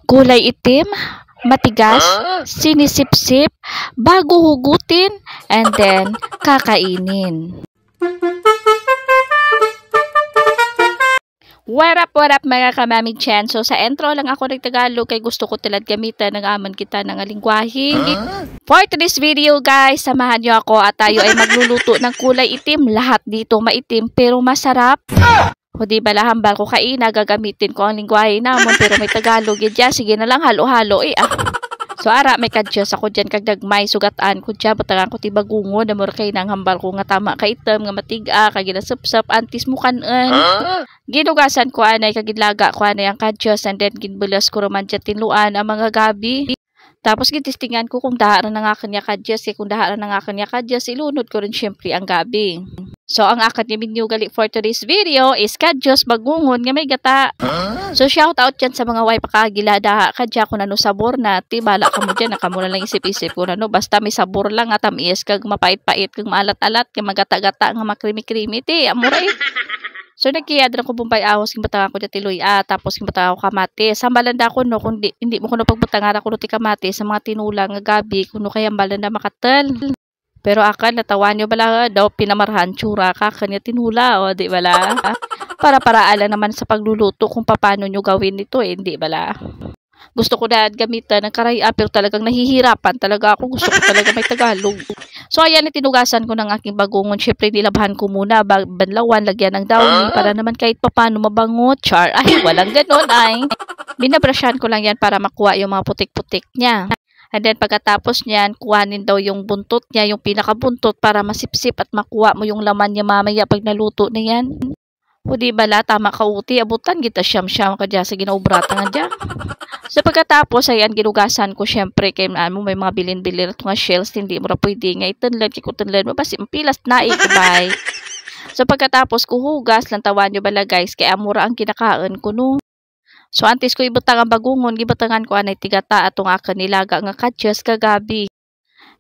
Kulay itim, matigas, sinisip-sip, bago hugutin, and then kakainin. What up mga kamamig Chen? So sa intro lang ako nagtagalog kay gusto ko tilad gamitan ng aman kita ng lingwahe. For today's video guys, samahan niyo ako at tayo ay magluluto ng kulay itim. Lahat dito maitim pero masarap. O di ba lahambal ko kaina, gagamitin ko ang lingwahe namon pero may Tagalog yun. Sige na lang halo-halo So ara may kadyos ako dyan kagdagmay sugataan ko dyan batangan ko tibagungo na mura kay nang hambal ko nga tama ka item nga matiga kaginasap-sap antis mo kanan. Ginugasan ko anay kagidlaga ko anay ang kadyos and then ginbulas ko roman dyan tinluan ang mga gabi. Tapos gitistingan ko kung daharan na nga kanya kadyos kung daharan na nga kanya kadyos ilunod ko rin syempre ang gabi. So ang akat ni menu gali for today's video is kadyos bagungon nga may gata. So shout out dyan sa mga way pakagilada kadya kung ano sabor na tibala ka mo dyan nakamuna lang isip-isip kung ano basta may sabor lang at tamis kag mapait-pait kag maalat-alat kag magata-gata nga makrimi-krimi ti amuray. So nagkiyadra ko bumbay awas king batang ako datiloy tapos king batang ako kamate sambalanda ko no kung hindi mo kuno pagbutangara ko ti kamate sa mga tinulang nga gabi kuno kay ambalanda makatel. Pero akan natawan nyo bala daw pinamarhan tsura ka kanya tinula o di bala para-paraalan naman sa pagluluto kung paano nyo gawin ito hindi bala. Gusto ko na gamitan ng karaya pero talagang nahihirapan talaga ako. Gusto ko talaga may Tagalog. So ayan tinugasan ko ng aking bagungon. Syempre nilabhan ko muna banlawan, lagyan ng downy para naman kahit paano mabango. Char, ay walang ganon ay. Binabrasyan ko lang yan para makuha yung mga putik-putik niya. And then pagkatapos niyan, kuhanin daw yung buntot niya, yung pinakabuntot para masipsip at makuha mo yung laman niya mamaya pag naluto na yan. O di bala, tama ka uti, abutan kita siyam-siyam ka dyan sa ginaubrata nga dyan. So pagkatapos, ayan, ginugasan ko syempre kay mo may mga bilin-bilin at mga shells, hindi mo ra pwede nga itunlan, kikutunlan mo, basi pilas na ikubay. So pagkatapos, kuhugas lang tawan nyo bala guys, kaya amura ang kinakain ko no. So antes ko ibutang ang bagungon, gibutangan ko anay tigata atong akan nilaga nga kadyos kagabi.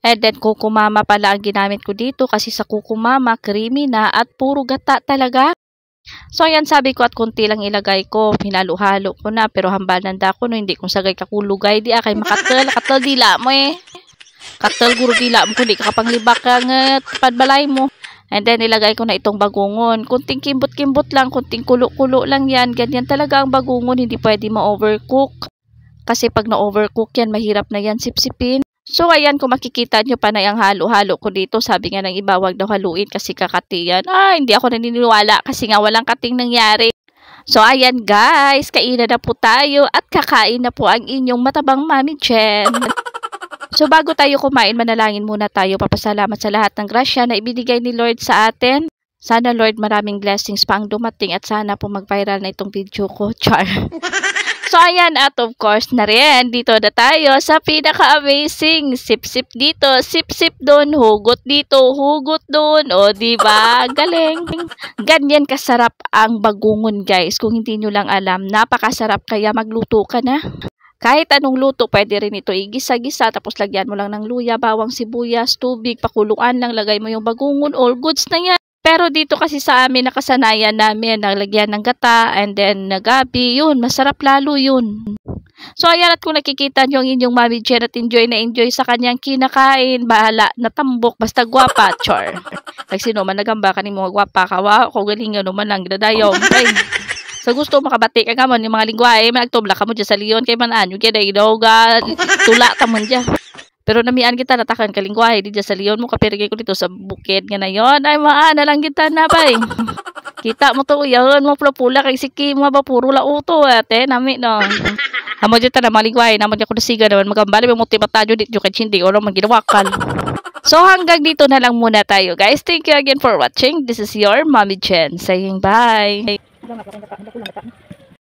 And then kukumama pala ang ginamit ko dito kasi sa kukumama, creamy na at puro gata talaga. So ayan sabi ko at kunti lang ilagay ko, hinalo-halo ko na pero hambalan da ko no hindi kung sagay kakulugay di kay makatel dila mo Katel guro dila mo kundi kapanglibak ka nga padbalay mo. And then ilagay ko na itong bagungon. Kunting kimbot-kimbot lang, kunting kulo-kulo lang yan. Ganyan talaga ang bagungon, hindi pwede ma-overcook. Kasi pag na-overcook yan, mahirap na yan sipsipin. So ayan kung makikita nyo pa na yung halo-halo ko dito. Sabi nga ng iba wag daw haluin kasi kakati yan. Hindi ako naniniwala kasi nga walang kating nangyari. So ayan guys, kainan na po tayo at kakain na po ang inyong matabang Mami Chen. So bago tayo kumain, manalangin muna tayo. Papasalamat sa lahat ng grasya na ibinigay ni Lord sa atin. Sana Lord maraming blessings pa ang dumating at sana po mag-viral na itong video ko. Char. So ayan at of course na rin dito na tayo sa pinaka-amazing sip-sip dito, sip-sip doon, hugot dito, hugot doon. O diba? Galing. Ganyan kasarap ang bagungon guys. Kung hindi nyo lang alam, napakasarap kaya magluto ka na. Kahit anong luto, pwede rin ito igisa-gisa, tapos lagyan mo lang ng luya, bawang sibuyas, tubig, pakuluan lang, lagay mo yung bagungon, all goods na yan. Pero dito kasi sa amin, nakasanayan namin, naglagyan ng gata, and then nagabi, yun, masarap lalo yun. So ayan at kung nakikita nyo ang inyong Mami Chen at enjoy na enjoy sa kanyang kinakain, bahala, natambok, basta gwapa, char. Nagsino man nagamba ka ni mga gwapa ka, wow, kung galing nga naman lang, ginadayaw, okay. So gusto makabati ka gamon yung mga lingwahe, magtubla ka mo dyan sa liyon kay manan, yung kaya idoga, tula tamon dyan. Pero namian kita natakan ka lingwahe di dyan sa liyon mo, kapirigay ko dito sa bukid nga na yon, ay maana lang kita na bay. Kita mo to, yun mo pula kay siki mo ba puro lauto ate, nami no. Amo dyan na mga lingwahe, naman dyan ko nasiga naman, magambali mo timatadyo dito kay chindi, o naman ginawakal. So hanggang dito na lang muna tayo guys. Thank you again for watching. This is your Mami Chen saying bye. Kulang